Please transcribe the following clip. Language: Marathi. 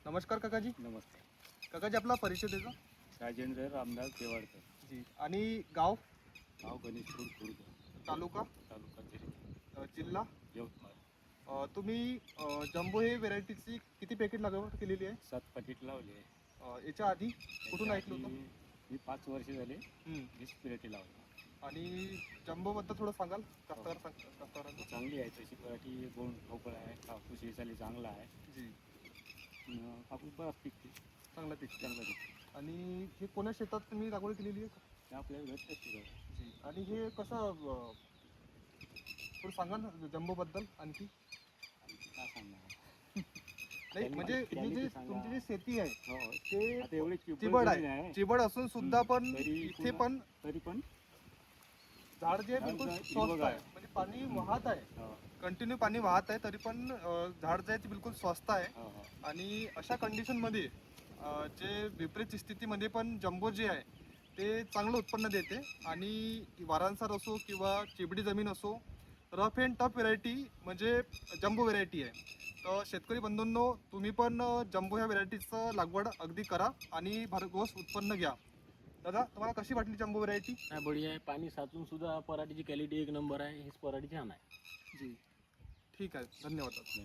नमस्कार काकाजी. नमस्ते. काकाजी आपला परिचय देजा. राजेंद्र रामदास देवाडकर. जी. आणि गाव, गाव गणेशपूर खुर्द, तालुका, तालुका जिल्हा जिल्हा. यवतमाळ. तुम्ही जम्बो हे व्हेरायटीची किती पॅकेट लागवड केलेली आहे? 7 पाकिट लावले. याच्या आधी कुठून ऐकलं होतं? मी 5 वर्ष झाले हं. 20 पेटी लावले. आणि जम्बोबद्दल थोडं सांगाल? कास्तकारांना. चांगली आहे तशी पराठी, गोंड ठोकळ आहे, कापूस येसाली चांगला आहे. जी. कापूस बराच पिकते, चांगला पीक. चांगला पिकते. आणि हे कोण्या शेतात तुम्ही लागवड केलेली आहे? ते आपल्याला भेटते सुद्धा. जी. आणि हे कसं थोडं सांगा ना जम्बोबद्दल आणखी. आणखी काय सांगणार. नाही म्हणजे ही जी तुमची जी शेती आहे हो, ते आता एवढे चिबड आहे. चिबड असून सुद्धा पण इथे पण तरी पण झाड जे आहे बिलकुल स्वस्त आहे. म्हणजे पाणी वाहत आहे, हो, कंटिन्यू पाणी वाहत आहे, तरी पण झाड जे आहे ते बिलकुल स्वस्त आहे. हो, हो. आणि अशा कंडिशनमध्ये जे विपरीत स्थितीमध्ये पण जम्बो जे आहे ते चांगलं उत्पन्न देते. आणि वारांसार असो किंवा चिबडी जमीन असो, रफ अँड टफ व्हेरायटी म्हणजे जम्बो व्हेरायटी आहे. तर शेतकरी बंधूंनो, तुम्ही पण जम्बो ह्या व्हेरायटीचं लागवड अगदी करा आणि भरघोस उत्पन्न घ्या. दादा, तुम्हाला कशी वाटली जम्बो व्हेरायटी? नाही, बढिया आहे. पाणी साचून सुद्धा पराठीची क्वालिटी एक नंबर आहे. हीच पराठी छान आहे. जी, ठीक आहे. धन्यवाद दादा.